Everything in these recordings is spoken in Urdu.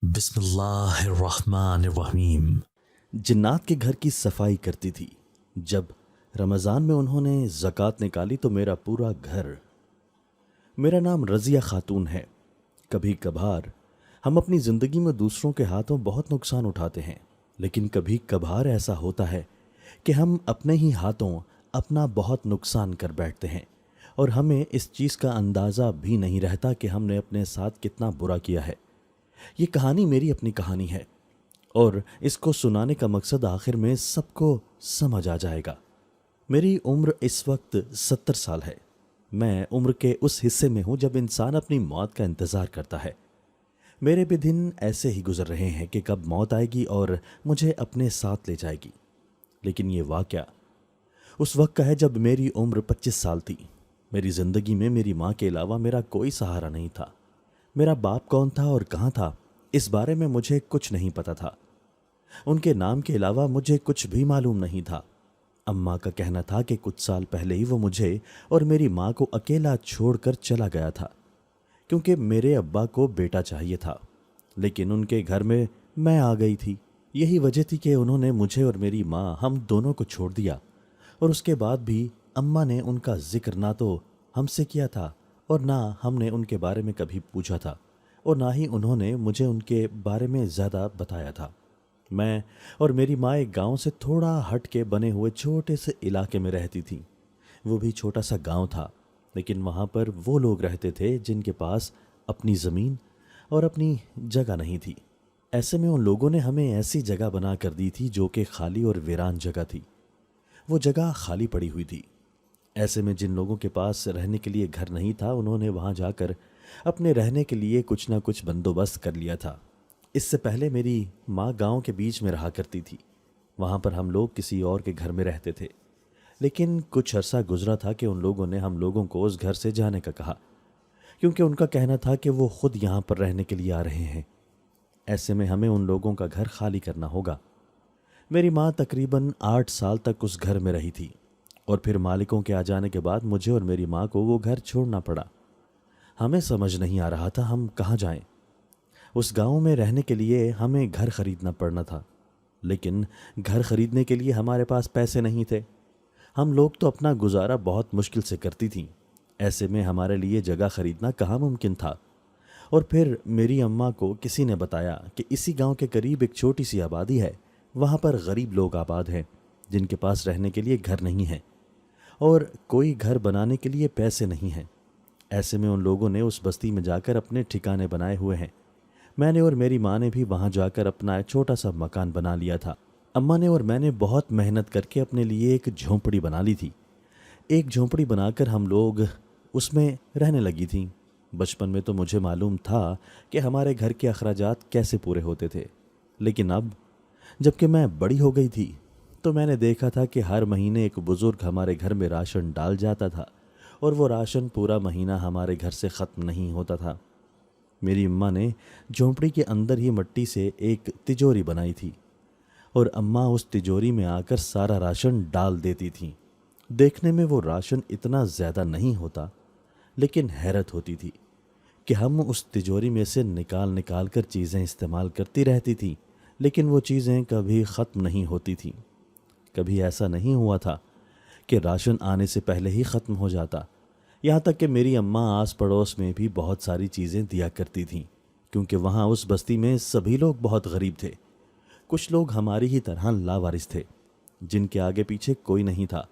بسم اللہ الرحمن الرحیم۔ جنات کے گھر کی صفائی کرتی تھی۔ جب رمضان میں انہوں نے زکوٰۃ نکالی تو میرا پورا گھر۔ میرا نام رضیہ خاتون ہے۔ کبھی کبھار ہم اپنی زندگی میں دوسروں کے ہاتھوں بہت نقصان اٹھاتے ہیں، لیکن کبھی کبھار ایسا ہوتا ہے کہ ہم اپنے ہی ہاتھوں اپنا بہت نقصان کر بیٹھتے ہیں اور ہمیں اس چیز کا اندازہ بھی نہیں رہتا کہ ہم نے اپنے ساتھ کتنا برا کیا ہے۔ یہ کہانی میری اپنی کہانی ہے اور اس کو سنانے کا مقصد آخر میں سب کو سمجھ آ جائے گا۔ میری عمر اس وقت 70 سال ہے۔ میں عمر کے اس حصے میں ہوں جب انسان اپنی موت کا انتظار کرتا ہے۔ میرے بھی دن ایسے ہی گزر رہے ہیں کہ کب موت آئے گی اور مجھے اپنے ساتھ لے جائے گی۔ لیکن یہ واقعہ اس وقت کا ہے جب میری عمر 25 سال تھی۔ میری زندگی میں میری ماں کے علاوہ میرا کوئی سہارا نہیں تھا۔ میرا باپ کون تھا اور کہاں تھا اس بارے میں مجھے کچھ نہیں پتا تھا۔ ان کے نام کے علاوہ مجھے کچھ بھی معلوم نہیں تھا۔ اماں کا کہنا تھا کہ کچھ سال پہلے ہی وہ مجھے اور میری ماں کو اکیلا چھوڑ کر چلا گیا تھا، کیونکہ میرے ابا کو بیٹا چاہیے تھا، لیکن ان کے گھر میں آ گئی تھی۔ یہی وجہ تھی کہ انہوں نے مجھے اور میری ماں ہم دونوں کو چھوڑ دیا، اور اس کے بعد بھی اماں نے ان کا ذکر نہ تو ہم سے کیا تھا اور نہ ہم نے ان کے بارے میں کبھی پوچھا تھا، اور نہ ہی انہوں نے مجھے ان کے بارے میں زیادہ بتایا تھا۔ میں اور میری ماں ایک گاؤں سے تھوڑا ہٹ کے بنے ہوئے چھوٹے سے علاقے میں رہتی تھیں۔ وہ بھی چھوٹا سا گاؤں تھا، لیکن وہاں پر وہ لوگ رہتے تھے جن کے پاس اپنی زمین اور اپنی جگہ نہیں تھی۔ ایسے میں ان لوگوں نے ہمیں ایسی جگہ بنا کر دی تھی جو کہ خالی اور ویران جگہ تھی۔ وہ جگہ خالی پڑی ہوئی تھی۔ ایسے میں جن لوگوں کے پاس رہنے کے لیے گھر نہیں تھا، انہوں نے وہاں جا کر اپنے رہنے کے لیے کچھ نہ کچھ بندوبست کر لیا تھا۔ اس سے پہلے میری ماں گاؤں کے بیچ میں رہا کرتی تھی۔ وہاں پر ہم لوگ کسی اور کے گھر میں رہتے تھے، لیکن کچھ عرصہ گزرا تھا کہ ان لوگوں نے ہم لوگوں کو اس گھر سے جانے کا کہا، کیونکہ ان کا کہنا تھا کہ وہ خود یہاں پر رہنے کے لیے آ رہے ہیں۔ ایسے میں ہمیں ان لوگوں کا گھر خالی کرنا ہوگا۔ میری ماں تقریباً 8 سال تک اس گھر میں رہی تھی، اور پھر مالکوں کے آ جانے کے بعد مجھے اور میری ماں کو وہ گھر چھوڑنا پڑا۔ ہمیں سمجھ نہیں آ رہا تھا ہم کہاں جائیں۔ اس گاؤں میں رہنے کے لیے ہمیں گھر خریدنا پڑنا تھا، لیکن گھر خریدنے کے لیے ہمارے پاس پیسے نہیں تھے۔ ہم لوگ تو اپنا گزارا بہت مشکل سے کرتی تھیں۔ ایسے میں ہمارے لیے جگہ خریدنا کہاں ممکن تھا۔ اور پھر میری اماں کو کسی نے بتایا کہ اسی گاؤں کے قریب ایک چھوٹی سی آبادی ہے، وہاں پر غریب لوگ آباد ہیں جن کے پاس رہنے کے لیے گھر نہیں ہے اور کوئی گھر بنانے کے لیے پیسے نہیں ہیں۔ ایسے میں ان لوگوں نے اس بستی میں جا کر اپنے ٹھکانے بنائے ہوئے ہیں۔ میں نے اور میری ماں نے بھی وہاں جا کر اپنا چھوٹا سا مکان بنا لیا تھا۔ اماں نے اور میں نے بہت محنت کر کے اپنے لیے ایک جھونپڑی بنا لی تھی۔ ایک جھونپڑی بنا کر ہم لوگ اس میں رہنے لگی تھیں۔ بچپن میں تو مجھے معلوم تھا کہ ہمارے گھر کے اخراجات کیسے پورے ہوتے تھے، لیکن اب جب کہ میں بڑی ہو گئی تھی تو میں نے دیکھا تھا کہ ہر مہینے ایک بزرگ ہمارے گھر میں راشن ڈال جاتا تھا، اور وہ راشن پورا مہینہ ہمارے گھر سے ختم نہیں ہوتا تھا۔ میری اماں نے جھونپڑی کے اندر ہی مٹی سے ایک تجوری بنائی تھی، اور اماں اس تجوری میں آ کر سارا راشن ڈال دیتی تھیں۔ دیکھنے میں وہ راشن اتنا زیادہ نہیں ہوتا، لیکن حیرت ہوتی تھی کہ ہم اس تجوری میں سے نکال نکال کر چیزیں استعمال کرتی رہتی تھیں، لیکن وہ چیزیں کبھی ختم نہیں ہوتی تھیں۔ کبھی ایسا نہیں ہوا تھا کہ راشن آنے سے پہلے ہی ختم ہو جاتا۔ یہاں تک کہ میری اماں آس پڑوس میں بھی بہت ساری چیزیں دیا کرتی تھیں، کیونکہ وہاں اس بستی میں سبھی لوگ بہت غریب تھے۔ کچھ لوگ ہماری ہی طرح لاوارث تھے، جن کے آگے پیچھے کوئی نہیں تھا۔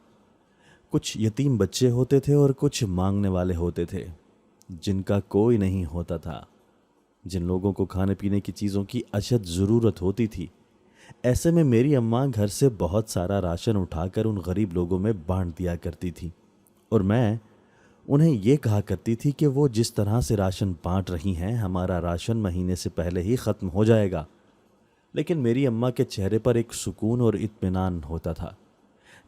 کچھ یتیم بچے ہوتے تھے اور کچھ مانگنے والے ہوتے تھے، جن کا کوئی نہیں ہوتا تھا۔ جن لوگوں کو کھانے پینے کی چیزوں کی اشد ضرورت ہوتی تھی، ایسے میں میری اماں گھر سے بہت سارا راشن اٹھا کر ان غریب لوگوں میں بانٹ دیا کرتی تھی، اور میں انہیں یہ کہا کرتی تھی کہ وہ جس طرح سے راشن بانٹ رہی ہیں ہمارا راشن مہینے سے پہلے ہی ختم ہو جائے گا۔ لیکن میری اماں کے چہرے پر ایک سکون اور اطمینان ہوتا تھا،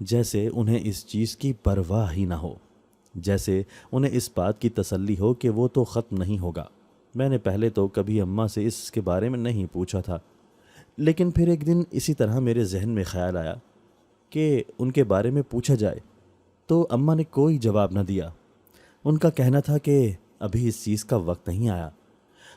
جیسے انہیں اس چیز کی پرواہ ہی نہ ہو، جیسے انہیں اس بات کی تسلی ہو کہ وہ تو ختم نہیں ہوگا۔ میں نے پہلے تو کبھی اماں سے اس کے بارے میں نہیں پوچھا تھا، لیکن پھر ایک دن اسی طرح میرے ذہن میں خیال آیا کہ ان کے بارے میں پوچھا جائے، تو اماں نے کوئی جواب نہ دیا۔ ان کا کہنا تھا کہ ابھی اس چیز کا وقت نہیں آیا،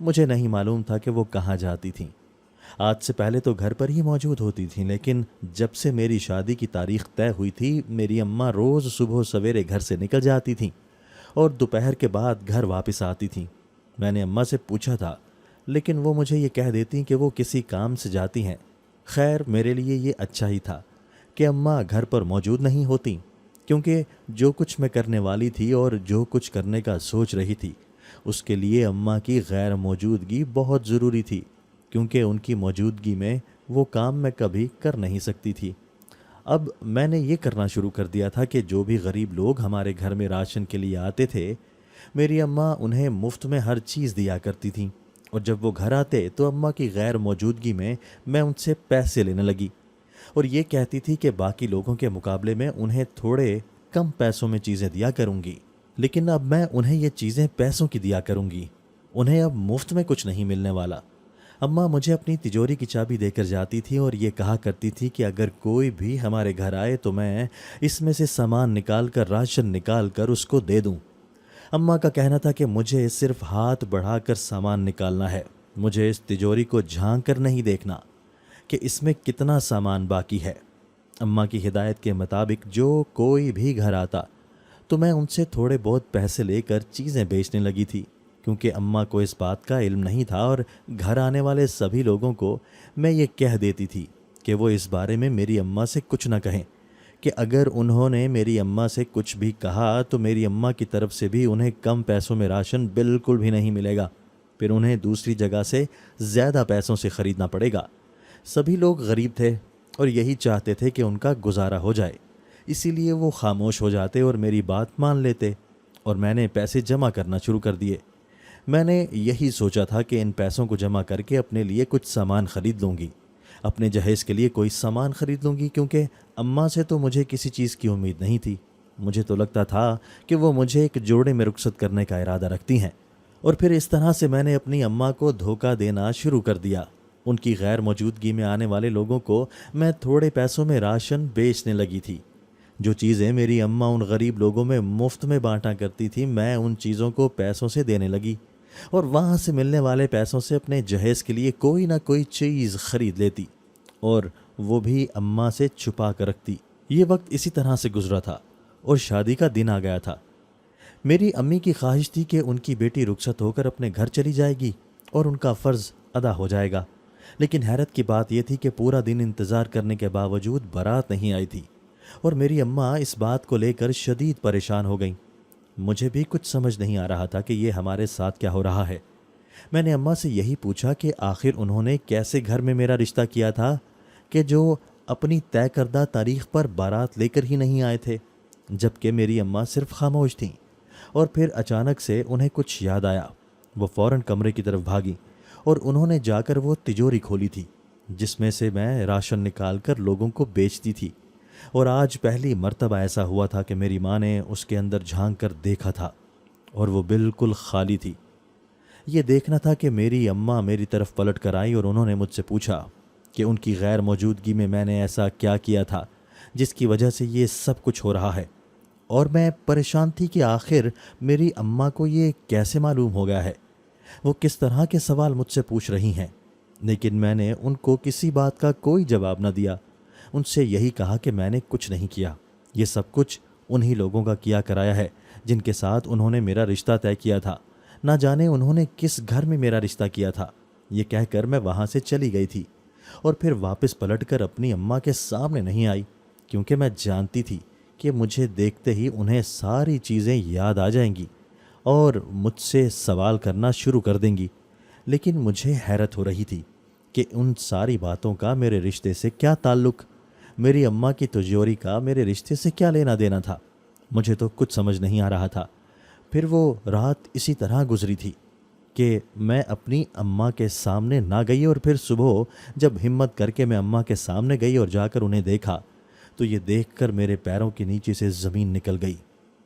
مجھے نہیں معلوم تھا کہ وہ کہاں جاتی تھیں۔ آج سے پہلے تو گھر پر ہی موجود ہوتی تھیں، لیکن جب سے میری شادی کی تاریخ طے ہوئی تھی میری اماں روز صبح سویرے گھر سے نکل جاتی تھیں اور دوپہر کے بعد گھر واپس آتی تھیں۔ میں نے اماں سے پوچھا تھا، لیکن وہ مجھے یہ کہہ دیتی کہ وہ کسی کام سے جاتی ہیں۔ خیر میرے لیے یہ اچھا ہی تھا کہ اماں گھر پر موجود نہیں ہوتیں، کیونکہ جو کچھ میں کرنے والی تھی اور جو کچھ کرنے کا سوچ رہی تھی اس کے لیے اماں کی غیر موجودگی بہت ضروری تھی، کیونکہ ان کی موجودگی میں وہ کام میں کبھی کر نہیں سکتی تھی۔ اب میں نے یہ کرنا شروع کر دیا تھا کہ جو بھی غریب لوگ ہمارے گھر میں راشن کے لیے آتے تھے میری اماں انہیں مفت میں ہر چیز دیا کرتی تھیں، اور جب وہ گھر آتے تو اماں کی غیر موجودگی میں ان سے پیسے لینے لگی اور یہ کہتی تھی کہ باقی لوگوں کے مقابلے میں انہیں تھوڑے کم پیسوں میں چیزیں دیا کروں گی، لیکن اب میں انہیں یہ چیزیں پیسوں کی دیا کروں گی، انہیں اب مفت میں کچھ نہیں ملنے والا۔ اماں مجھے اپنی تجوری کی چابی دے کر جاتی تھی اور یہ کہا کرتی تھی کہ اگر کوئی بھی ہمارے گھر آئے تو میں اس میں سے سامان نکال کر راشن نکال کر اس کو دے دوں۔ اماں کا کہنا تھا کہ مجھے صرف ہاتھ بڑھا کر سامان نکالنا ہے، مجھے اس تجوری کو جھانک کر نہیں دیکھنا کہ اس میں کتنا سامان باقی ہے۔ اماں کی ہدایت کے مطابق جو کوئی بھی گھر آتا تو میں ان سے تھوڑے بہت پیسے لے کر چیزیں بیچنے لگی تھی، کیونکہ اماں کو اس بات کا علم نہیں تھا اور گھر آنے والے سبھی لوگوں کو میں یہ کہہ دیتی تھی کہ وہ اس بارے میں میری اماں سے کچھ نہ کہیں، کہ اگر انہوں نے میری اماں سے کچھ بھی کہا تو میری اماں کی طرف سے بھی انہیں کم پیسوں میں راشن بالکل بھی نہیں ملے گا، پھر انہیں دوسری جگہ سے زیادہ پیسوں سے خریدنا پڑے گا۔ سبھی لوگ غریب تھے اور یہی چاہتے تھے کہ ان کا گزارا ہو جائے، اسی لیے وہ خاموش ہو جاتے اور میری بات مان لیتے، اور میں نے پیسے جمع کرنا شروع کر دیے۔ میں نے یہی سوچا تھا کہ ان پیسوں کو جمع کر کے اپنے لیے کچھ سامان خرید لوں گی، اپنے جہیز کے لیے کوئی سامان خرید لوں گی، کیونکہ اماں سے تو مجھے کسی چیز کی امید نہیں تھی۔ مجھے تو لگتا تھا کہ وہ مجھے ایک جوڑے میں رخصت کرنے کا ارادہ رکھتی ہیں، اور پھر اس طرح سے میں نے اپنی اماں کو دھوکہ دینا شروع کر دیا۔ ان کی غیر موجودگی میں آنے والے لوگوں کو میں تھوڑے پیسوں میں راشن بیچنے لگی تھی۔ جو چیزیں میری اماں ان غریب لوگوں میں مفت میں بانٹا کرتی تھی میں ان چیزوں کو پیسوں سے دینے لگی، اور وہاں سے ملنے والے پیسوں سے اپنے جہیز کے لیے کوئی نہ کوئی چیز خرید لیتی، اور وہ بھی اماں سے چھپا کر رکھتی۔ یہ وقت اسی طرح سے گزرا تھا اور شادی کا دن آ گیا تھا۔ میری امی کی خواہش تھی کہ ان کی بیٹی رخصت ہو کر اپنے گھر چلی جائے گی اور ان کا فرض ادا ہو جائے گا، لیکن حیرت کی بات یہ تھی کہ پورا دن انتظار کرنے کے باوجود بارات نہیں آئی تھی، اور میری اماں اس بات کو لے کر شدید پریشان ہو گئیں۔ مجھے بھی کچھ سمجھ نہیں آ رہا تھا کہ یہ ہمارے ساتھ کیا ہو رہا ہے۔ میں نے اماں سے یہی پوچھا کہ آخر انہوں نے کیسے گھر میں میرا رشتہ کیا تھا کہ جو اپنی طے کردہ تاریخ پر بارات لے کر ہی نہیں آئے تھے، جبکہ میری اماں صرف خاموش تھیں۔ اور پھر اچانک سے انہیں کچھ یاد آیا، وہ فوراً کمرے کی طرف بھاگی اور انہوں نے جا کر وہ تجوری کھولی تھی جس میں سے میں راشن نکال کر لوگوں کو بیچتی تھی، اور آج پہلی مرتبہ ایسا ہوا تھا کہ میری ماں نے اس کے اندر جھانک کر دیکھا تھا اور وہ بالکل خالی تھی۔ یہ دیکھنا تھا کہ میری اماں میری طرف پلٹ کر آئی اور انہوں نے مجھ سے پوچھا کہ ان کی غیر موجودگی میں نے ایسا کیا کیا تھا جس کی وجہ سے یہ سب کچھ ہو رہا ہے، اور میں پریشان تھی کہ آخر میری اماں کو یہ کیسے معلوم ہو گیا ہے، وہ کس طرح کے سوال مجھ سے پوچھ رہی ہیں، لیکن میں نے ان کو کسی بات کا کوئی جواب نہ دیا۔ ان سے یہی کہا کہ میں نے کچھ نہیں کیا، یہ سب کچھ انہی لوگوں کا کیا کرایا ہے جن کے ساتھ انہوں نے میرا رشتہ طے کیا تھا، نہ جانے انہوں نے کس گھر میں میرا رشتہ کیا تھا۔ یہ کہہ کر میں وہاں سے چلی گئی تھی اور پھر واپس پلٹ کر اپنی اماں کے سامنے نہیں آئی، کیونکہ میں جانتی تھی کہ مجھے دیکھتے ہی انہیں ساری چیزیں یاد آ جائیں گی اور مجھ سے سوال کرنا شروع کر دیں گی۔ لیکن مجھے حیرت ہو رہی تھی کہ ان ساری باتوں کا میرے رشتے سے کیا تعلق، میری اماں کی تجوری کا میرے رشتے سے کیا لینا دینا تھا۔ مجھے تو کچھ سمجھ نہیں آ رہا تھا۔ پھر وہ رات اسی طرح گزری تھی کہ میں اپنی اماں کے سامنے نہ گئی، اور پھر صبح جب ہمت کر کے میں اماں کے سامنے گئی اور جا کر انہیں دیکھا تو یہ دیکھ کر میرے پیروں کے نیچے سے زمین نکل گئی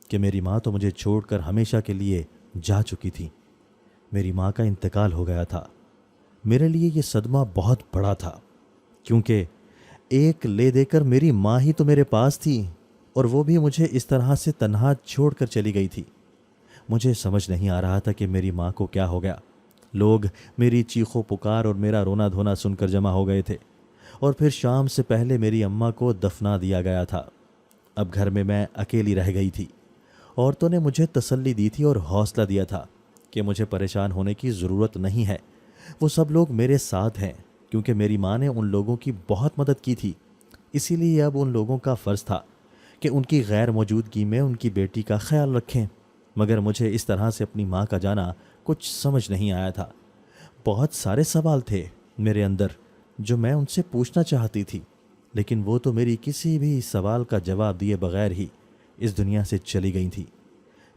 کہ میری ماں تو مجھے چھوڑ کر ہمیشہ کے لیے جا چکی تھی۔ میری ماں کا انتقال ہو گیا تھا۔ میرے لیے یہ صدمہ بہت بڑا تھا، کیونکہ ایک لے دے کر میری ماں ہی تو میرے پاس تھی، اور وہ بھی مجھے اس طرح سے تنہا چھوڑ کر چلی گئی تھی۔ مجھے سمجھ نہیں آ رہا تھا کہ میری ماں کو کیا ہو گیا۔ لوگ میری چیخو پکار اور میرا رونا دھونا سن کر جمع ہو گئے تھے، اور پھر شام سے پہلے میری اماں کو دفنا دیا گیا تھا۔ اب گھر میں اکیلی رہ گئی تھی۔ عورتوں نے مجھے تسلی دی تھی اور حوصلہ دیا تھا کہ مجھے پریشان ہونے کی ضرورت نہیں ہے، وہ سب لوگ میرے ساتھ ہیں، کیونکہ میری ماں نے ان لوگوں کی بہت مدد کی تھی۔ اسی لیے اب ان لوگوں کا فرض تھا کہ ان کی غیر موجودگی میں ان کی بیٹی کا خیال رکھیں، مگر مجھے اس طرح سے اپنی ماں کا جانا کچھ سمجھ نہیں آیا تھا۔ بہت سارے سوال تھے میرے اندر جو میں ان سے پوچھنا چاہتی تھی، لیکن وہ تو میری کسی بھی سوال کا جواب دیے بغیر ہی اس دنیا سے چلی گئی تھی۔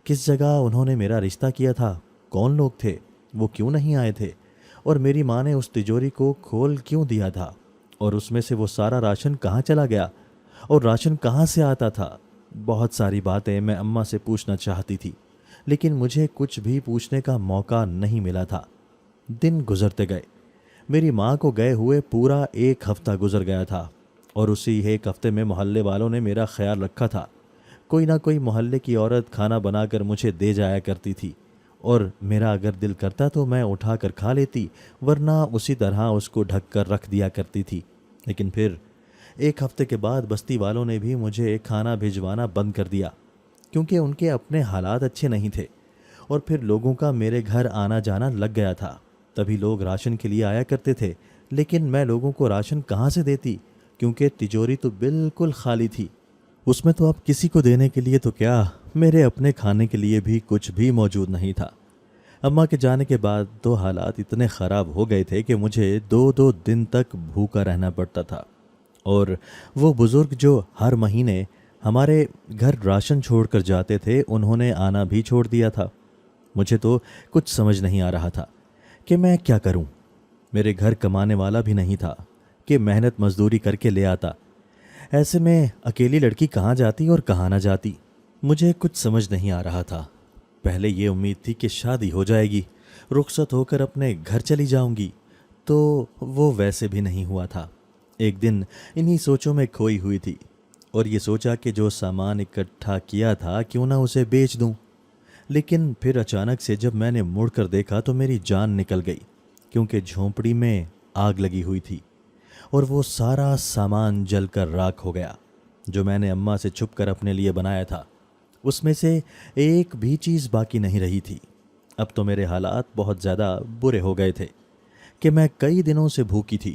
کس جگہ انہوں نے میرا رشتہ کیا تھا، کون لوگ تھے، وہ کیوں نہیں آئے تھے، اور میری ماں نے اس تجوری کو کھول کیوں دیا تھا، اور اس میں سے وہ سارا راشن کہاں چلا گیا، اور راشن کہاں سے آتا تھا۔ بہت ساری باتیں میں اماں سے پوچھنا چاہتی تھی، لیکن مجھے کچھ بھی پوچھنے کا موقع نہیں ملا تھا۔ دن گزرتے گئے، میری ماں کو گئے ہوئے پورا 1 ہفتہ گزر گیا تھا، اور اسی 1 ہفتے میں محلے والوں نے میرا خیال رکھا تھا۔ کوئی نہ کوئی محلے کی عورت کھانا بنا کر مجھے دے جایا کرتی تھی، اور میرا اگر دل کرتا تو میں اٹھا کر کھا لیتی، ورنہ اسی طرح اس کو ڈھک کر رکھ دیا کرتی تھی۔ لیکن پھر 1 ہفتے کے بعد بستی والوں نے بھی مجھے کھانا بھجوانا بند کر دیا، کیونکہ ان کے اپنے حالات اچھے نہیں تھے، اور پھر لوگوں کا میرے گھر آنا جانا لگ گیا تھا۔ تبھی لوگ راشن کے لیے آیا کرتے تھے، لیکن میں لوگوں کو راشن کہاں سے دیتی، کیونکہ تجوری تو بالکل خالی تھی۔ اس میں تو اب کسی کو دینے کے لیے تو کیا، میرے اپنے کھانے کے لیے بھی کچھ بھی موجود نہیں تھا۔ اماں کے جانے کے بعد تو حالات اتنے خراب ہو گئے تھے کہ مجھے 2 دن تک بھوکا رہنا پڑتا تھا، اور وہ بزرگ جو ہر مہینے ہمارے گھر راشن چھوڑ کر جاتے تھے، انہوں نے آنا بھی چھوڑ دیا تھا۔ مجھے تو کچھ سمجھ نہیں آ رہا تھا کہ میں کیا کروں۔ میرے گھر کمانے والا بھی نہیں تھا کہ محنت مزدوری کر کے لے آتا۔ ایسے میں اکیلی لڑکی کہاں جاتی اور کہاں نہ جاتی، مجھے کچھ سمجھ نہیں آ رہا تھا۔ پہلے یہ امید تھی کہ شادی ہو جائے گی، رخصت ہو کر اپنے گھر چلی جاؤں گی، تو وہ ویسے بھی نہیں ہوا تھا۔ ایک دن انہی سوچوں میں کھوئی ہوئی تھی، اور یہ سوچا کہ جو سامان اکٹھا کیا تھا کیوں نہ اسے بیچ دوں۔ لیکن پھر اچانک سے جب میں نے مڑ کر دیکھا تو میری جان نکل گئی، کیونکہ جھونپڑی میں آگ لگی ہوئی تھی، اور وہ سارا سامان جل کر راکھ ہو گیا جو میں نے اماں سے چھپ کر اپنے لیے بنایا تھا۔ اس میں سے ایک بھی چیز باقی نہیں رہی تھی۔ اب تو میرے حالات بہت زیادہ برے ہو گئے تھے کہ میں کئی دنوں سے بھوکی تھی۔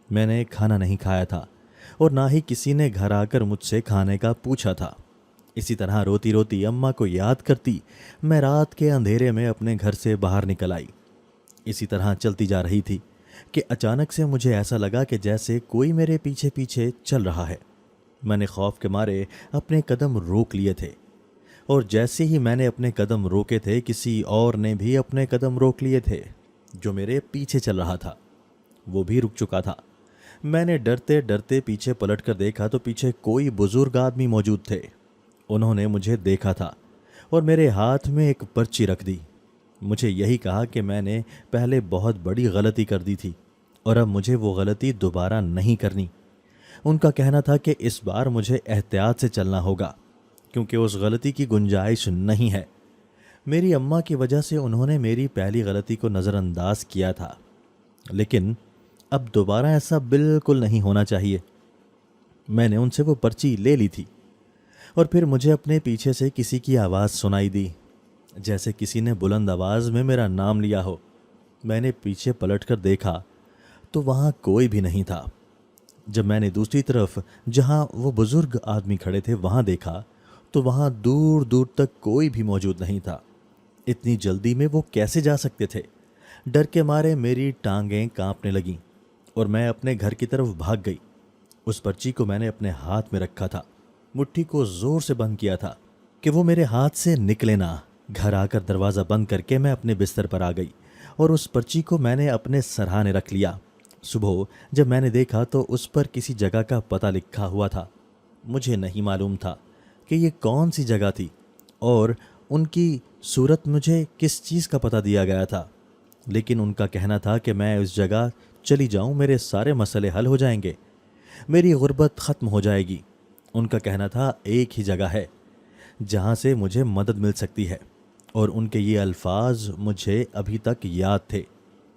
میں نے کھانا نہیں کھایا تھا، اور نہ ہی کسی نے گھر آ کر مجھ سے کھانے کا پوچھا تھا۔ اسی طرح روتی روتی اماں کو یاد کرتی میں رات کے اندھیرے میں اپنے گھر سے باہر نکل آئی۔ اسی طرح چلتی جا رہی تھی کہ اچانک سے مجھے ایسا لگا کہ جیسے کوئی میرے پیچھے پیچھے چل رہا ہے۔ میں نے خوف کے مارے اپنے قدم روک لیے تھے، اور جیسے ہی میں نے اپنے قدم روکے تھے، کسی اور نے بھی اپنے قدم روک لیے تھے جو میرے پیچھے چل رہا تھا۔ وہ بھی رک چکا تھا۔ میں نے ڈرتے ڈرتے پیچھے پلٹ کر دیکھا تو پیچھے کوئی بزرگ آدمی موجود تھے۔ انہوں نے مجھے دیکھا تھا اور میرے ہاتھ میں ایک پرچی رکھ دی۔ مجھے یہی کہا کہ میں نے پہلے بہت بڑی غلطی کر دی تھی، اور اب مجھے وہ غلطی دوبارہ نہیں کرنی۔ ان کا کہنا تھا کہ اس بار مجھے احتیاط سے چلنا ہوگا، کیونکہ اس غلطی کی گنجائش نہیں ہے۔ میری اماں کی وجہ سے انہوں نے میری پہلی غلطی کو نظر انداز کیا تھا، لیکن اب دوبارہ ایسا بالکل نہیں ہونا چاہیے۔ میں نے ان سے وہ پرچی لے لی تھی، اور پھر مجھے اپنے پیچھے سے کسی کی آواز سنائی دی، جیسے کسی نے بلند آواز میں میرا نام لیا ہو۔ میں نے پیچھے پلٹ کر دیکھا تو وہاں کوئی بھی نہیں تھا۔ جب میں نے دوسری طرف جہاں وہ بزرگ آدمی کھڑے تھے وہاں دیکھا تو وہاں دور دور تک کوئی بھی موجود نہیں تھا۔ اتنی جلدی میں وہ کیسے جا سکتے تھے؟ ڈر کے مارے میری ٹانگیں کانپنے لگیں، اور میں اپنے گھر کی طرف بھاگ گئی۔ اس پرچی کو میں نے اپنے ہاتھ میں رکھا تھا، مٹھی کو زور سے بند کیا تھا کہ وہ میرے ہاتھ سے نکلے نہ۔ گھر آ کر دروازہ بند کر کے میں اپنے بستر پر آ گئی، اور اس پرچی کو میں نے اپنے سرہانے رکھ لیا۔ صبح جب میں نے دیکھا تو اس پر کسی جگہ کا پتہ لکھا ہوا تھا۔ مجھے نہیں معلوم تھا کہ یہ کون سی جگہ تھی، اور ان کی صورت مجھے کس چیز کا پتہ دیا گیا تھا، لیکن ان کا کہنا تھا کہ میں اس جگہ چلی جاؤں، میرے سارے مسئلے حل ہو جائیں گے، میری غربت ختم ہو جائے گی۔ ان کا کہنا تھا ایک ہی جگہ ہے جہاں سے مجھے مدد مل سکتی ہے، اور ان کے یہ الفاظ مجھے ابھی تک یاد تھے۔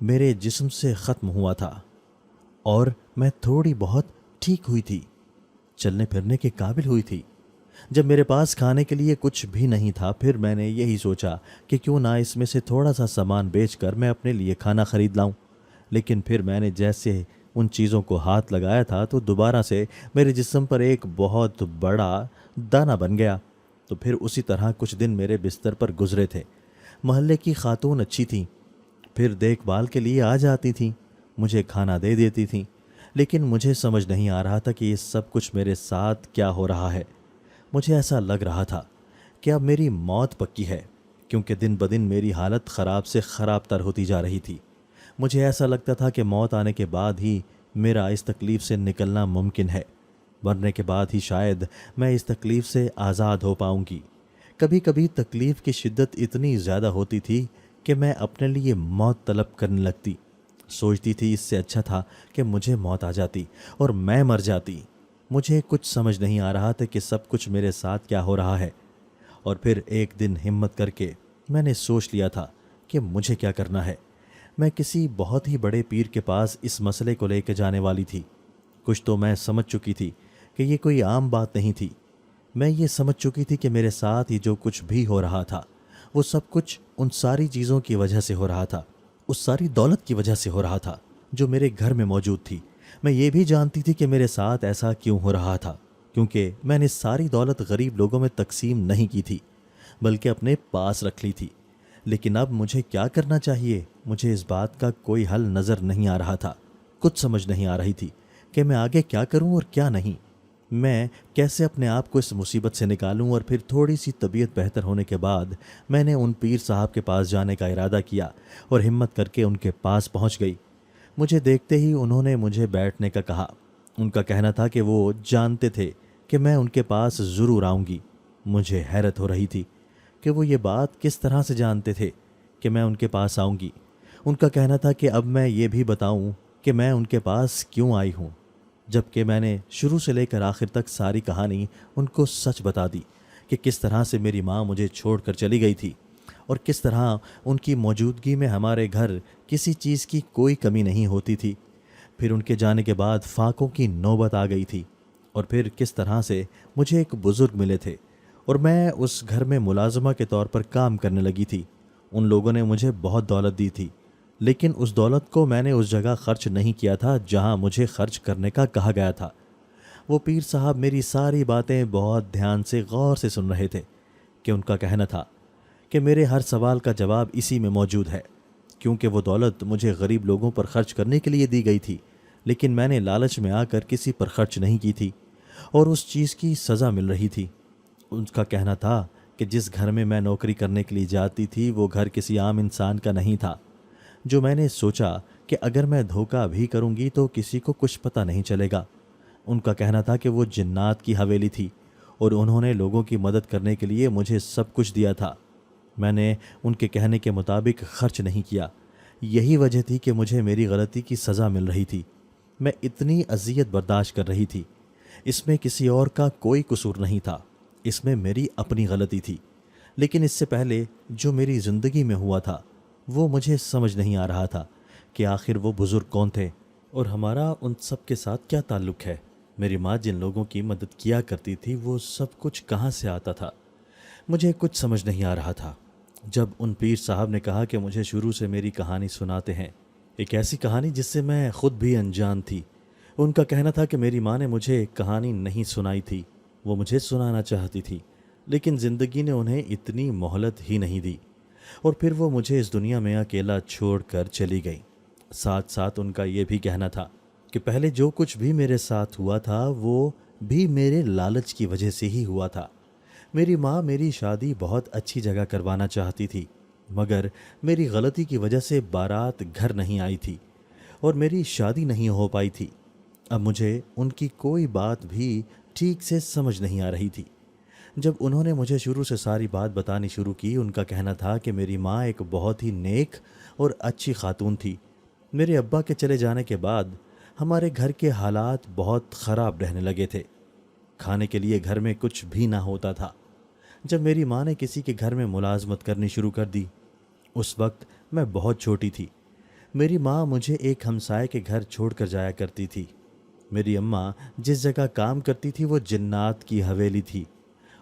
میرے جسم سے ختم ہوا تھا اور میں تھوڑی بہت ٹھیک ہوئی تھی، چلنے پھرنے کے قابل ہوئی تھی۔ جب میرے پاس کھانے کے لیے کچھ بھی نہیں تھا، پھر میں نے یہی سوچا کہ کیوں نہ اس میں سے تھوڑا سا سامان بیچ کر میں اپنے لیے کھانا خرید لاؤں۔ لیکن پھر میں نے جیسے ان چیزوں کو ہاتھ لگایا تھا تو دوبارہ سے میرے جسم پر ایک بہت بڑا دانہ بن گیا۔ تو پھر اسی طرح کچھ دن میرے بستر پر گزرے تھے۔ محلے کی خاتون اچھی تھیں، پھر دیکھ بھال کے لیے آ جاتی تھیں، مجھے کھانا دے دیتی تھیں، لیکن مجھے سمجھ نہیں آ رہا تھا کہ یہ سب کچھ میرے ساتھ کیا ہو رہا ہے۔ مجھے ایسا لگ رہا تھا کہ اب میری موت پکی ہے، کیونکہ دن بدن میری حالت خراب سے خراب تر ہوتی جا رہی تھی۔ مجھے ایسا لگتا تھا کہ موت آنے کے بعد ہی میرا اس تکلیف سے نکلنا ممکن ہے، مرنے کے بعد ہی شاید میں اس تکلیف سے آزاد ہو پاؤں گی۔ کبھی کبھی تکلیف کی شدت اتنی زیادہ ہوتی تھی کہ میں اپنے لیے موت طلب کرنے لگتی، سوچتی تھی اس سے اچھا تھا کہ مجھے موت آ جاتی اور میں مر جاتی۔ مجھے کچھ سمجھ نہیں آ رہا تھا کہ سب کچھ میرے ساتھ کیا ہو رہا ہے۔ اور پھر ایک دن ہمت کر کے میں نے سوچ لیا تھا کہ مجھے کیا کرنا ہے۔ میں کسی بہت ہی بڑے پیر کے پاس اس مسئلے کو لے کے جانے والی تھی۔ کچھ تو میں سمجھ چکی تھی کہ یہ کوئی عام بات نہیں تھی۔ میں یہ سمجھ چکی تھی کہ میرے ساتھ ہی جو کچھ بھی ہو رہا تھا وہ سب کچھ ان ساری چیزوں کی وجہ سے ہو رہا تھا، اس ساری دولت کی وجہ سے ہو رہا تھا جو میرے گھر میں موجود تھی۔ میں یہ بھی جانتی تھی کہ میرے ساتھ ایسا کیوں ہو رہا تھا، کیونکہ میں نے ساری دولت غریب لوگوں میں تقسیم نہیں کی تھی بلکہ اپنے پاس رکھ لی تھی۔ لیکن اب مجھے کیا کرنا چاہیے؟ مجھے اس بات کا کوئی حل نظر نہیں آ رہا تھا۔ کچھ سمجھ نہیں آ رہی تھی کہ میں آگے کیا کروں اور کیا نہیں۔ میں کیسے اپنے آپ کو اس مصیبت سے نکالوں؟ اور پھر تھوڑی سی طبیعت بہتر ہونے کے بعد میں نے ان پیر صاحب کے پاس جانے کا ارادہ کیا اور ہمت کر کے ان کے پاس پہنچ گئی۔ مجھے دیکھتے ہی انہوں نے مجھے بیٹھنے کا کہا۔ ان کا کہنا تھا کہ وہ جانتے تھے کہ میں ان کے پاس ضرور آؤں گی۔ مجھے حیرت ہو رہی تھی کہ وہ یہ بات کس طرح سے جانتے تھے کہ میں ان کے پاس آؤں گی۔ ان کا کہنا تھا کہ اب میں یہ بھی بتاؤں کہ میں ان کے پاس کیوں آئی ہوں، جبکہ میں نے شروع سے لے کر آخر تک ساری کہانی ان کو سچ بتا دی کہ کس طرح سے میری ماں مجھے چھوڑ کر چلی گئی تھی اور کس طرح ان کی موجودگی میں ہمارے گھر کسی چیز کی کوئی کمی نہیں ہوتی تھی۔ پھر ان کے جانے کے بعد فاقوں کی نوبت آ گئی تھی، اور پھر کس طرح سے مجھے ایک بزرگ ملے تھے اور میں اس گھر میں ملازمہ کے طور پر کام کرنے لگی تھی۔ ان لوگوں نے مجھے بہت دولت دی تھی، لیکن اس دولت کو میں نے اس جگہ خرچ نہیں کیا تھا جہاں مجھے خرچ کرنے کا کہا گیا تھا۔ وہ پیر صاحب میری ساری باتیں بہت دھیان سے غور سے سن رہے تھے کہ ان کا کہنا تھا کہ میرے ہر سوال کا جواب اسی میں موجود ہے، کیونکہ وہ دولت مجھے غریب لوگوں پر خرچ کرنے کے لیے دی گئی تھی، لیکن میں نے لالچ میں آ کر کسی پر خرچ نہیں کی تھی اور اس چیز کی سزا مل رہی تھی۔ ان کا کہنا تھا کہ جس گھر میں میں نوکری کرنے کے لیے جاتی تھی وہ گھر کسی عام انسان کا نہیں تھا، جو میں نے سوچا کہ اگر میں دھوکہ بھی کروں گی تو کسی کو کچھ پتہ نہیں چلے گا۔ ان کا کہنا تھا کہ وہ جنات کی حویلی تھی اور انہوں نے لوگوں کی مدد کرنے کے لیے مجھے سب کچھ دیا تھا۔ میں نے ان کے کہنے کے مطابق خرچ نہیں کیا۔ یہی وجہ تھی کہ مجھے میری غلطی کی سزا مل رہی تھی۔ میں اتنی اذیت برداشت کر رہی تھی۔ اس میں کسی اور کا کوئی قصور نہیں تھا، اس میں میری اپنی غلطی تھی۔ لیکن اس سے پہلے جو میری زندگی میں ہوا تھا وہ مجھے سمجھ نہیں آ رہا تھا کہ آخر وہ بزرگ کون تھے اور ہمارا ان سب کے ساتھ کیا تعلق ہے۔ میری ماں جن لوگوں کی مدد کیا کرتی تھی وہ سب کچھ کہاں سے آتا تھا؟ مجھے کچھ سمجھ نہیں آ رہا تھا۔ جب ان پیر صاحب نے کہا کہ مجھے شروع سے میری کہانی سناتے ہیں، ایک ایسی کہانی جس سے میں خود بھی انجان تھی۔ ان کا کہنا تھا کہ میری ماں نے مجھے کہانی نہیں سنائی تھی، وہ مجھے سنانا چاہتی تھی، لیکن زندگی نے انہیں اتنی مہلت ہی نہیں دی، اور پھر وہ مجھے اس دنیا میں اکیلا چھوڑ کر چلی گئی۔ ساتھ ساتھ ان کا یہ بھی کہنا تھا کہ پہلے جو کچھ بھی میرے ساتھ ہوا تھا وہ بھی میرے لالچ کی وجہ سے ہی ہوا تھا۔ میری ماں میری شادی بہت اچھی جگہ کروانا چاہتی تھی، مگر میری غلطی کی وجہ سے بارات گھر نہیں آئی تھی اور میری شادی نہیں ہو پائی تھی۔ اب مجھے ان کی کوئی بات بھی ٹھیک سے سمجھ نہیں آ رہی تھی۔ جب انہوں نے مجھے شروع سے ساری بات بتانی شروع کی، ان کا کہنا تھا کہ میری ماں ایک بہت ہی نیک اور اچھی خاتون تھی۔ میرے ابا کے چلے جانے کے بعد ہمارے گھر کے حالات بہت خراب رہنے لگے تھے۔ کھانے کے لیے گھر میں کچھ بھی نہ ہوتا تھا۔ جب میری ماں نے کسی کے گھر میں ملازمت کرنی شروع کر دی، اس وقت میں بہت چھوٹی تھی۔ میری ماں مجھے ایک ہمسائے کے گھر چھوڑ کر جایا کرتی تھی۔ میری اماں جس جگہ کام کرتی تھی وہ جنات کی حویلی تھی،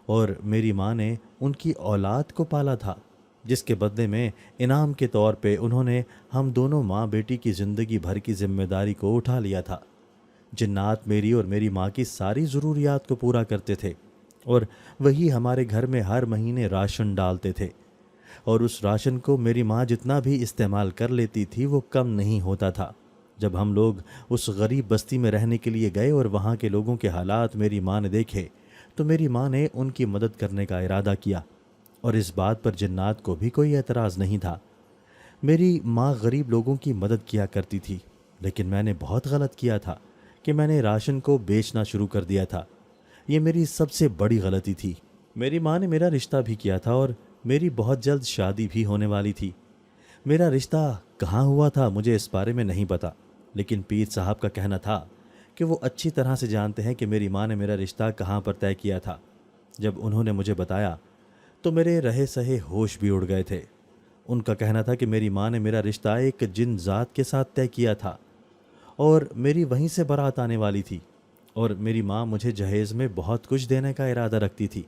اور میری ماں نے ان کی اولاد کو پالا تھا، جس کے بدلے میں انعام کے طور پہ انہوں نے ہم دونوں ماں بیٹی کی زندگی بھر کی ذمہ داری کو اٹھا لیا تھا۔ جنات میری اور میری ماں کی ساری ضروریات کو پورا کرتے تھے، اور وہی ہمارے گھر میں ہر مہینے راشن ڈالتے تھے، اور اس راشن کو میری ماں جتنا بھی استعمال کر لیتی تھی وہ کم نہیں ہوتا تھا۔ جب ہم لوگ اس غریب بستی میں رہنے کے لیے گئے اور وہاں کے لوگوں کے حالات میری ماں نے دیکھے تو میری ماں نے ان کی مدد کرنے کا ارادہ کیا، اور اس بات پر جنات کو بھی کوئی اعتراض نہیں تھا۔ میری ماں غریب لوگوں کی مدد کیا کرتی تھی، لیکن میں نے بہت غلط کیا تھا کہ میں نے راشن کو بیچنا شروع کر دیا تھا۔ یہ میری سب سے بڑی غلطی تھی۔ میری ماں نے میرا رشتہ بھی کیا تھا اور میری بہت جلد شادی بھی ہونے والی تھی۔ میرا رشتہ کہاں ہوا تھا مجھے اس بارے میں نہیں پتا، لیکن پیر صاحب کا کہنا تھا کہ وہ اچھی طرح سے جانتے ہیں کہ میری ماں نے میرا رشتہ کہاں پر طے کیا تھا۔ جب انہوں نے مجھے بتایا تو میرے رہے سہے ہوش بھی اڑ گئے تھے۔ ان کا کہنا تھا کہ میری ماں نے میرا رشتہ ایک جن ذات کے ساتھ طے کیا تھا، اور میری وہیں سے بارات آنے والی تھی، اور میری ماں مجھے جہیز میں بہت کچھ دینے کا ارادہ رکھتی تھی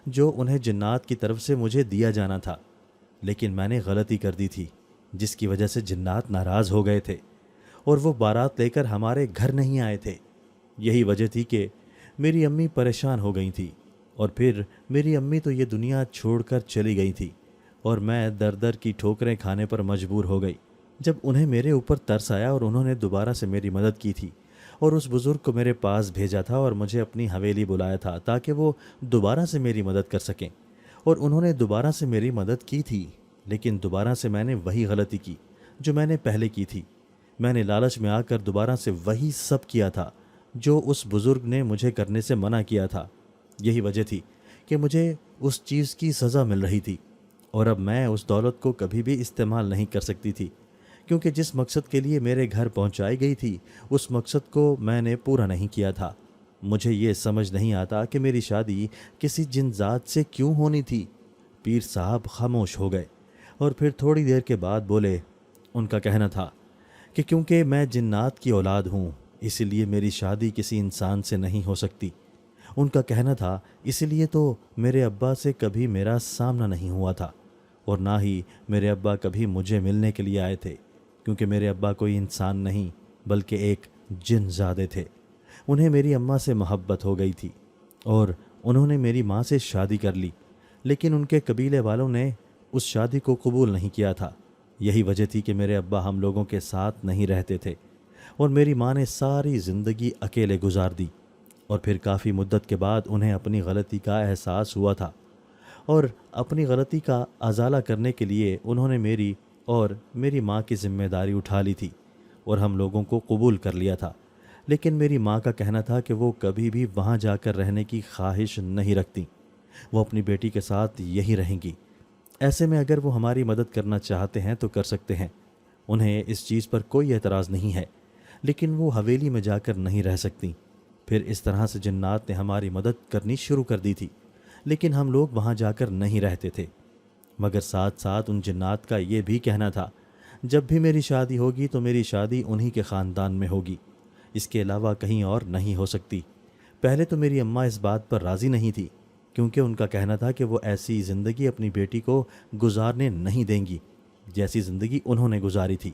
جو انہیں جنات کی طرف سے مجھے دیا جانا تھا۔ لیکن میں نے غلطی کر دی تھی جس کی وجہ سے جنات ناراض ہو گئے تھے، اور وہ بارات لے کر ہمارے گھر نہیں آئے تھے۔ یہی وجہ تھی کہ میری امی پریشان ہو گئی تھی، اور پھر میری امی تو یہ دنیا چھوڑ کر چلی گئی تھی، اور میں در در کی ٹھوکریں کھانے پر مجبور ہو گئی۔ جب انہیں میرے اوپر ترس آیا اور انہوں نے دوبارہ سے میری مدد کی تھی، اور اس بزرگ کو میرے پاس بھیجا تھا اور مجھے اپنی حویلی بلایا تھا تاکہ وہ دوبارہ سے میری مدد کر سکیں، اور انہوں نے دوبارہ سے میری مدد کی تھی، لیکن دوبارہ سے میں نے وہی غلطی کی جو میں نے پہلے کی تھی۔ میں نے لالچ میں آ کر دوبارہ سے وہی سب کیا تھا جو اس بزرگ نے مجھے کرنے سے منع کیا تھا۔ یہی وجہ تھی کہ مجھے اس چیز کی سزا مل رہی تھی، اور اب میں اس دولت کو کبھی بھی استعمال نہیں کر سکتی تھی، کیونکہ جس مقصد کے لیے میرے گھر پہنچائی گئی تھی اس مقصد کو میں نے پورا نہیں کیا تھا۔ مجھے یہ سمجھ نہیں آتا کہ میری شادی کسی جن ذات سے کیوں ہونی تھی۔ پیر صاحب خاموش ہو گئے اور پھر تھوڑی دیر کے بعد بولے۔ ان کا کہنا تھا کہ کیونکہ میں جنات کی اولاد ہوں اسی لیے میری شادی کسی انسان سے نہیں ہو سکتی۔ ان کا کہنا تھا اسی لیے تو میرے ابا سے کبھی میرا سامنا نہیں ہوا تھا، اور نہ ہی میرے ابا کبھی مجھے ملنے کے لیے آئے تھے، کیونکہ میرے ابا کوئی انسان نہیں بلکہ ایک جن زادے تھے۔ انہیں میری اماں سے محبت ہو گئی تھی اور انہوں نے میری ماں سے شادی کر لی، لیکن ان کے قبیلے والوں نے اس شادی کو قبول نہیں کیا تھا۔ یہی وجہ تھی کہ میرے ابا ہم لوگوں کے ساتھ نہیں رہتے تھے، اور میری ماں نے ساری زندگی اکیلے گزار دی، اور پھر کافی مدت کے بعد انہیں اپنی غلطی کا احساس ہوا تھا، اور اپنی غلطی کا ازالہ کرنے کے لیے انہوں نے میری اور میری ماں کی ذمہ داری اٹھا لی تھی اور ہم لوگوں کو قبول کر لیا تھا۔ لیکن میری ماں کا کہنا تھا کہ وہ کبھی بھی وہاں جا کر رہنے کی خواہش نہیں رکھتی، وہ اپنی بیٹی کے ساتھ یہی رہیں گی۔ ایسے میں اگر وہ ہماری مدد کرنا چاہتے ہیں تو کر سکتے ہیں، انہیں اس چیز پر کوئی اعتراض نہیں ہے، لیکن وہ حویلی میں جا کر نہیں رہ سکتی۔ پھر اس طرح سے جنات نے ہماری مدد کرنی شروع کر دی تھی، لیکن ہم لوگ وہاں جا کر نہیں رہتے تھے۔ مگر ساتھ ساتھ ان جنات کا یہ بھی کہنا تھا جب بھی میری شادی ہوگی تو میری شادی انہی کے خاندان میں ہوگی، اس کے علاوہ کہیں اور نہیں ہو سکتی۔ پہلے تو میری اماں اس بات پر راضی نہیں تھی، کیونکہ ان کا کہنا تھا کہ وہ ایسی زندگی اپنی بیٹی کو گزارنے نہیں دیں گی جیسی زندگی انہوں نے گزاری تھی،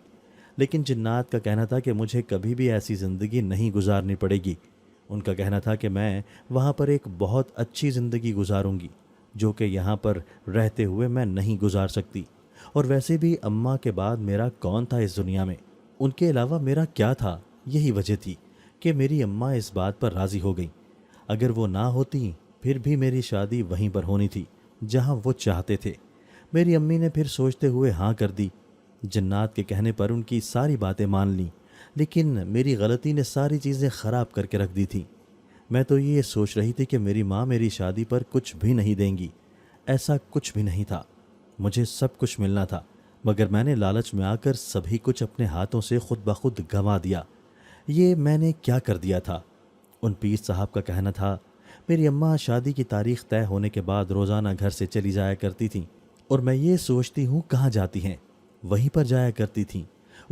لیکن جنات کا کہنا تھا کہ مجھے کبھی بھی ایسی زندگی نہیں گزارنی پڑے گی۔ ان کا کہنا تھا کہ میں وہاں پر ایک بہت اچھی زندگی گزاروں گی جو کہ یہاں پر رہتے ہوئے میں نہیں گزار سکتی، اور ویسے بھی اماں کے بعد میرا کون تھا اس دنیا میں، ان کے علاوہ میرا کیا تھا۔ یہی وجہ تھی کہ میری اماں اس بات پر راضی ہو گئیں۔ اگر وہ نہ ہوتی پھر بھی میری شادی وہیں پر ہونی تھی جہاں وہ چاہتے تھے۔ میری امی نے پھر سوچتے ہوئے ہاں کر دی۔ جنات کے کہنے پر ان کی ساری باتیں مان لیں، لیکن میری غلطی نے ساری چیزیں خراب کر کے رکھ دی تھیں۔ میں تو یہ سوچ رہی تھی کہ میری ماں میری شادی پر کچھ بھی نہیں دیں گی، ایسا کچھ بھی نہیں تھا، مجھے سب کچھ ملنا تھا، مگر میں نے لالچ میں آ کر سبھی کچھ اپنے ہاتھوں سے خود بخود گنوا دیا۔ یہ میں نے کیا کر دیا تھا؟ ان پیر صاحب کا کہنا تھا میری اماں شادی کی تاریخ طے ہونے کے بعد روزانہ گھر سے چلی جایا کرتی تھیں، اور میں یہ سوچتی ہوں کہاں جاتی ہیں، وہیں پر جایا کرتی تھیں۔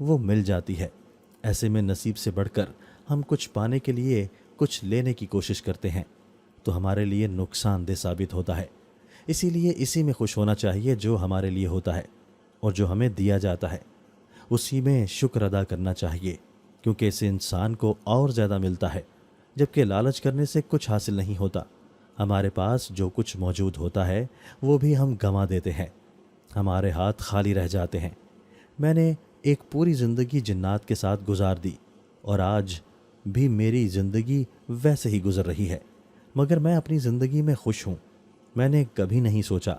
وہ مل جاتی ہے۔ ایسے میں نصیب سے بڑھ کر ہم کچھ پانے کے لیے کچھ لینے کی کوشش کرتے ہیں تو ہمارے لیے نقصان دہ ثابت ہوتا ہے۔ اسی لیے اسی میں خوش ہونا چاہیے جو ہمارے لیے ہوتا ہے، اور جو ہمیں دیا جاتا ہے اسی میں شکر ادا کرنا چاہیے، کیونکہ اس انسان کو اور زیادہ ملتا ہے، جبکہ لالچ کرنے سے کچھ حاصل نہیں ہوتا۔ ہمارے پاس جو کچھ موجود ہوتا ہے وہ بھی ہم گنوا دیتے ہیں، ہمارے ہاتھ خالی رہ جاتے ہیں۔ میں نے ایک پوری زندگی جنات کے ساتھ گزار دی، اور آج بھی میری زندگی ویسے ہی گزر رہی ہے، مگر میں اپنی زندگی میں خوش ہوں۔ میں نے کبھی نہیں سوچا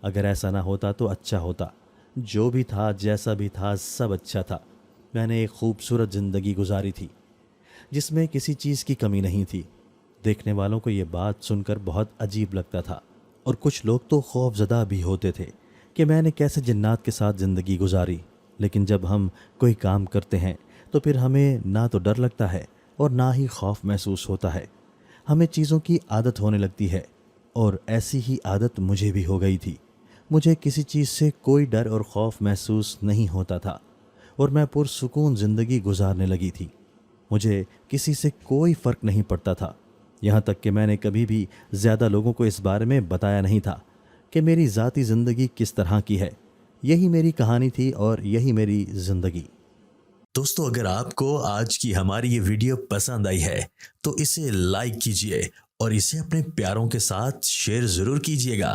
اگر ایسا نہ ہوتا تو اچھا ہوتا، جو بھی تھا جیسا بھی تھا سب اچھا تھا۔ میں نے ایک خوبصورت زندگی گزاری تھی جس میں کسی چیز کی کمی نہیں تھی۔ دیکھنے والوں کو یہ بات سن کر بہت عجیب لگتا تھا، اور کچھ لوگ تو خوف زدہ بھی ہوتے تھے کہ میں نے کیسے جنات کے ساتھ زندگی گزاری۔ لیکن جب ہم کوئی کام کرتے ہیں تو پھر ہمیں نہ تو ڈر لگتا ہے اور نہ ہی خوف محسوس ہوتا ہے۔ ہمیں چیزوں کی عادت ہونے لگتی ہے، اور ایسی ہی عادت مجھے بھی ہو گئی تھی۔ مجھے کسی چیز سے کوئی ڈر اور خوف محسوس نہیں ہوتا تھا، اور میں پرسکون زندگی گزارنے لگی تھی۔ مجھے کسی سے کوئی فرق نہیں پڑتا تھا، یہاں تک کہ میں نے کبھی بھی زیادہ لوگوں کو اس بارے میں بتایا نہیں تھا کہ میری ذاتی زندگی کس طرح کی ہے۔ یہی میری کہانی تھی اور یہی میری زندگی۔ دوستو، اگر آپ کو آج کی ہماری یہ ویڈیو پسند آئی ہے تو اسے لائک کیجئے اور اسے اپنے پیاروں کے ساتھ شیئر ضرور کیجئے گا۔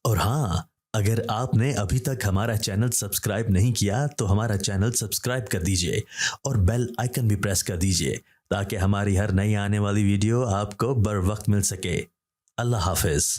اور ہاں، اگر آپ نے ابھی تک ہمارا چینل سبسکرائب نہیں کیا تو ہمارا چینل سبسکرائب کر دیجئے اور بیل آئیکن بھی پریس کر دیجئے تاکہ ہماری ہر نئی آنے والی ویڈیو آپ کو بر وقت مل سکے۔ اللہ حافظ۔